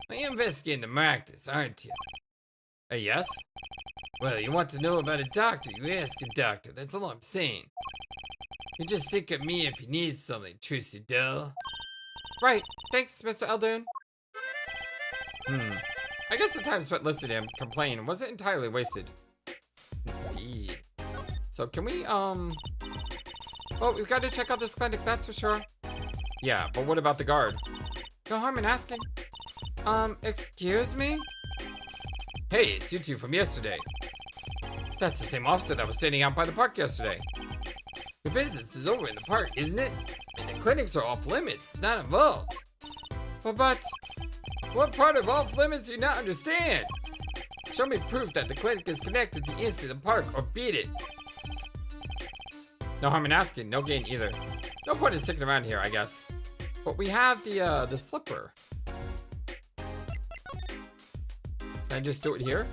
Well, you're investigating the Maractus, aren't you? Yes? Well, you want to know about a doctor, you ask a doctor, that's all I'm saying. You just think of me if you need something, Trucy Dull. Right, thanks, Mr. Eldoon. I guess the time spent listening to him complain wasn't entirely wasted. Indeed. So can we, well, we've got to check out this clinic, that's for sure. Yeah, but what about the guard? No harm in asking. Excuse me? Hey, it's you two from yesterday. That's the same officer that was standing out by the park yesterday. The business is over in the park, isn't it? And the clinics are off limits, it's not involved. But, what part of off limits do you not understand? Show me proof that the clinic is connected to inside the park or beat it. No harm in asking, no gain either. No point in sticking around here, I guess. But we have the slipper. Can I just do it here?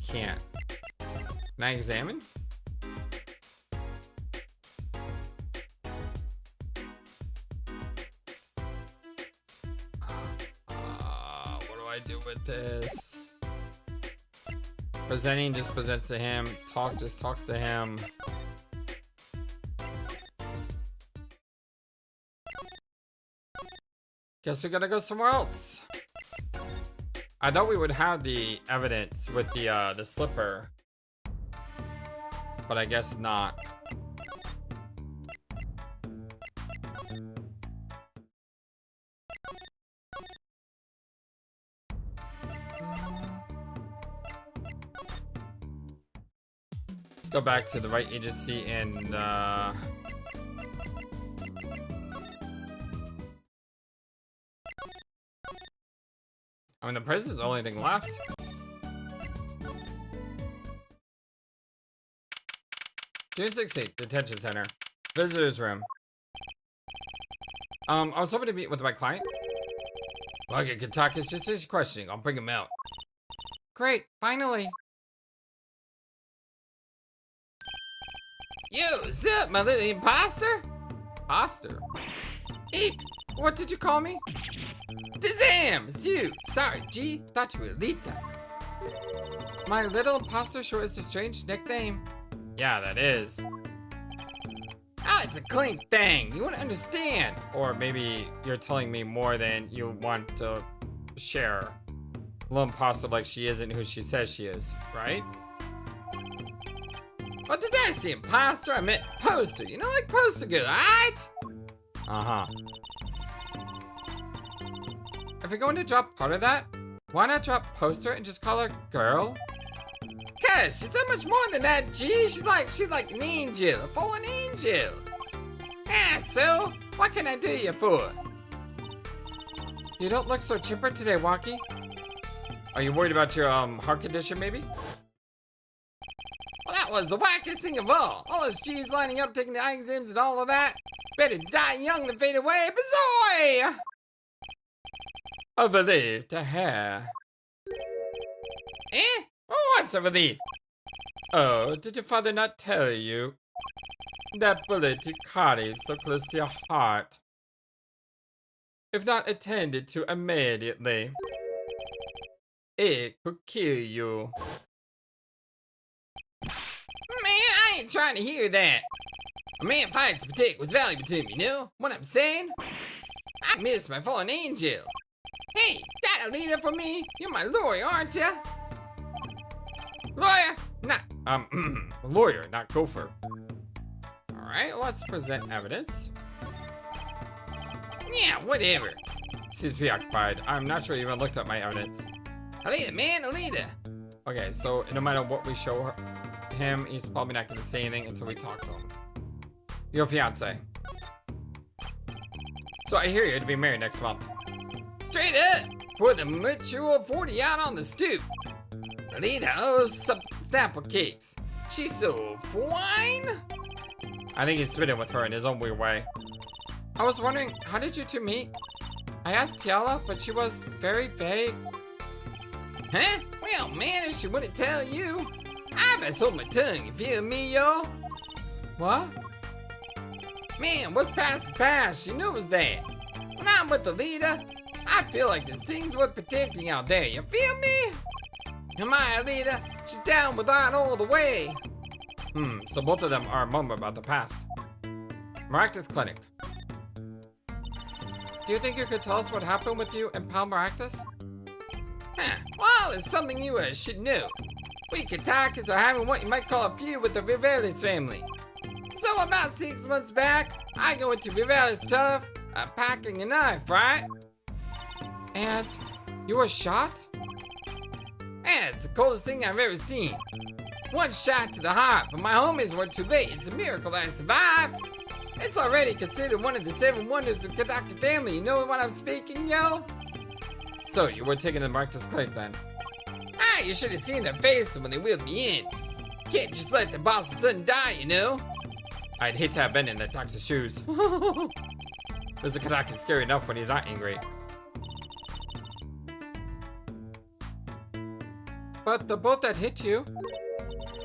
Can't. Can I examine? with this. Presenting just presents to him. Talk just talks to him. Guess we gotta go somewhere else. I thought we would have the evidence with the slipper, but I guess not. Let's go back to the right agency and I mean, the prison's the only thing left. June 16th, detention center. Visitor's room. I was hoping to meet with my client. Wocky Kitaki is just finished questioning. I'll bring him out. Great, finally. Yo, what's up, my little imposter? Imposter? Eek, What did you call me? Dazam, it's you. Sorry, G, thought you were Lita. My little imposter sure is a strange nickname. Yeah, that is. Oh, it's a clean thing. You wouldn't understand. Or maybe you're telling me more than you want to share. Little imposter like she isn't who she says she is, right? What did I say, imposter? I meant poster. You know, like poster good, alright? Uh-huh. If you're going to drop part of that, why not drop poster and just call her girl? Cause she's so much more than that, G. She's like an angel, a fallen angel. Ah, so what can I do you for? You don't look so chipper today, Wocky. Are you worried about your heart condition, maybe? Well, that was the wackest thing of all. All those G's lining up, taking the eye exams and all of that. Better die young than fade away, Bazoy! A relief to hair. Eh? Oh, what's a relief? Oh, did your father not tell you? That bullet you carried so close to your heart. If not attended to immediately, it could kill you. Man, I ain't trying to hear that. A man fights to protect what's valuable to him, you know what I'm saying? I miss my fallen angel. Hey, got a leader for me? You're my lawyer, aren't ya? Lawyer? Not, lawyer, not gopher. Alright, let's present evidence. Yeah, whatever. She's preoccupied. I'm not sure you even looked at my evidence. Alita, man, Alita. Okay, so no matter what we show him, he's probably not going to say anything until we talk to him. Your fiance. So I hear you're to be married next month. Straight up, put the mature 40 out on the stoop. Alita owes some snapple cakes. She's so fine. I think he's spitting with her in his own weird way. I was wondering, how did you two meet? I asked Tiala, but she was very vague. Huh? Well, man, if she wouldn't tell you, I best hold my tongue, you feel me, yo? What? Man, what's past is past, she knows that. When I'm with the leader, I feel like there's things worth protecting out there, you feel me? And my leader, she's down with that all the way. So both of them are mum about the past. Maractus Clinic. Do you think you could tell us what happened with you and Pal Maractus? Huh, well, it's something you should know. We Kitakis are having what you might call a feud with the Vivalis family. So about 6 months back, I go into Vivalis Tough, packing a knife, right? And you were shot? Yeah, it's the coldest thing I've ever seen. One shot to the heart, but my homies were too late. It's a miracle that I survived. It's already considered one of the 7 wonders of the Kitaki family. You know what I'm speaking, yo? So you were taken to Maractus Clinic then? Ah, you should have seen their faces when they wheeled me in. Can't just let the boss's son die, you know? I'd hate to have been in that doctor's shoes. Mr. Kitaki's scary enough when he's not angry. But the bolt that hit you,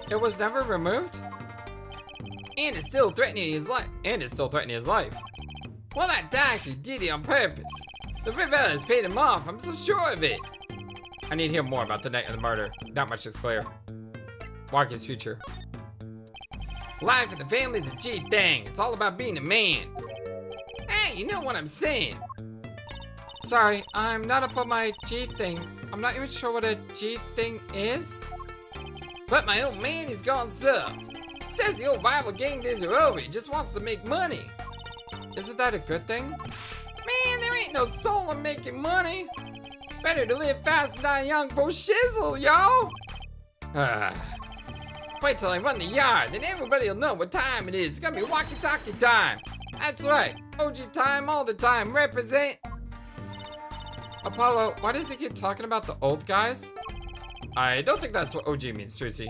it was never removed? And it's still threatening his life. Well, that doctor did it on purpose. The Rivelas paid him off, I'm so sure of it. I need to hear more about the night of the murder. That much is clear. Wocky's future. Life in the family is a G thing. It's all about being a man. Hey, you know what I'm saying. Sorry, I'm not up on my G things. I'm not even sure what a G thing is. But my old man is gone soft. Says the old rival gang days are over. He just wants to make money. Isn't that a good thing? Man, there ain't no soul in making money. Better to live fast and die young for shizzle, y'all. Wait till I run the yard, then everybody will know what time it is. It's gonna be Wocky Kitaki time. That's right, OG time all the time. Represent. Apollo, why does he keep talking about the old guys? I don't think that's what OG means, Trucy.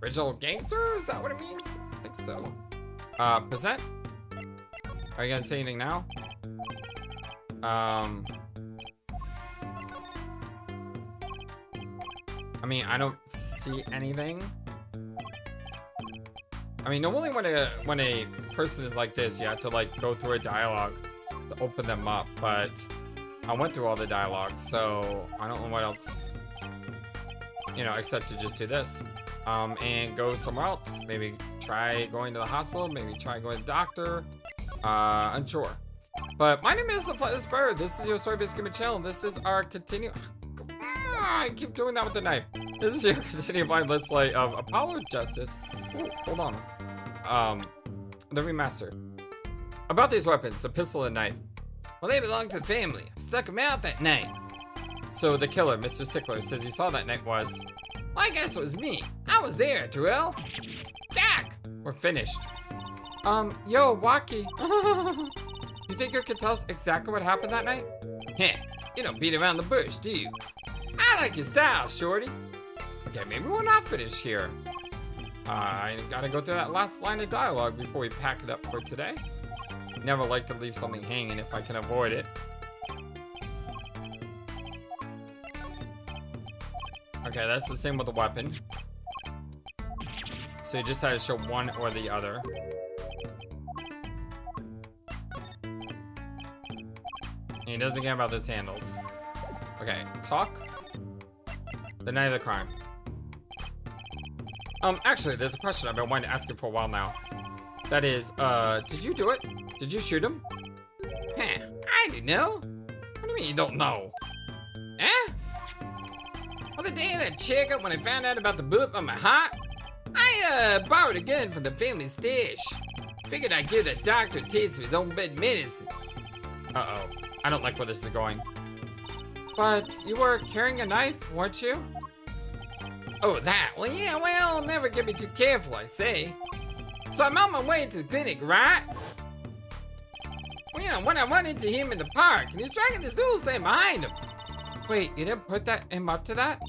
Original gangster? Is that what it means? I think so. Present? Are you gonna say anything now? I mean, I don't see anything. I mean, normally when a person is like this, you have to like go through a dialogue to open them up, but I went through all the dialogue, so I don't know what else, you know, except to just do this. And go somewhere else. Maybe try going to the hospital, maybe try going to the doctor. Unsure. But my name is FlightlessBird. This is your Story Based Game Channel. This is our I keep doing that with the knife. This is your continued blind let's play of Apollo Justice. Ooh, hold on. The remaster. About these weapons, a pistol and knife. Well, they belong to the family. I stuck them out that night. So the killer, Mr. Stickler, says he saw that night was... Well, I guess it was me. I was there, Terrell. Jack! We're finished. Yo, Wocky. You think you could tell us exactly what happened that night? Heh, you don't beat around the bush, do you? I like your style, shorty. Okay, maybe we're not finished here. I gotta go through that last line of dialogue before we pack it up for today. Never like to leave something hanging if I can avoid it. Okay, that's the same with the weapon. So you just had to show one or the other. And he doesn't care about those handles. Okay, talk. The night of the crime. Actually, there's a question I've been wanting to ask you for a while now. That is, did you do it? Did you shoot him? Huh, I don't know. What do you mean you don't know? Huh? Well, the day of that checkup when I found out about the bullet on my heart, I, borrowed a gun from the family stash. Figured I'd give the doctor a taste of his own bed medicine. Uh-oh. I don't like where this is going. But you were carrying a knife, weren't you? Oh, that? Well, yeah, well, never get me too careful, I say. So I'm on my way to the clinic, right? Well, you know, when I run into him in the park, and he's dragging this dude stand behind him. Wait, you didn't put him up to that?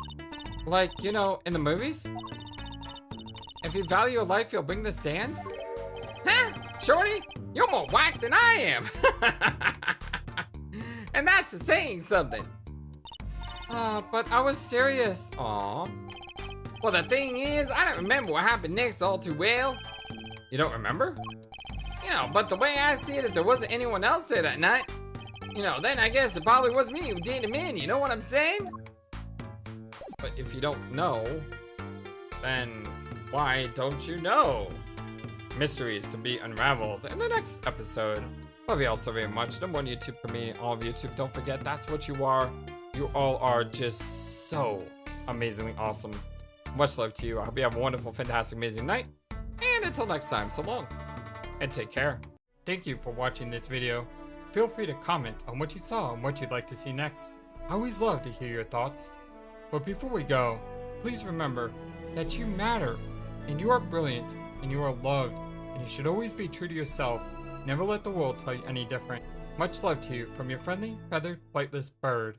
Like, you know, in the movies? If you value your life, you'll bring the stand? Huh? Shorty, you're more whack than I am. And that's saying something. But I was serious. Aw. Well, the thing is, I don't remember what happened next all too well. You don't remember? You know, but the way I see it, if there wasn't anyone else there that night, you know, then I guess it probably was me who did him in, you know what I'm saying? But if you don't know, then why don't you know? Mysteries to be unraveled in the next episode. Love you all so very much. Number one YouTube for me, all of YouTube. Don't forget, that's what you are. You all are just so amazingly awesome. Much love to you. I hope you have a wonderful, fantastic, amazing night. And until next time, so long. And take care. Thank you for watching this video. Feel free to comment on what you saw and what you'd like to see next. I always love to hear your thoughts. But before we go, please remember that you matter, and you are brilliant, and you are loved, and you should always be true to yourself. Never let the world tell you any different. Much love to you from your friendly, feathered, flightless bird.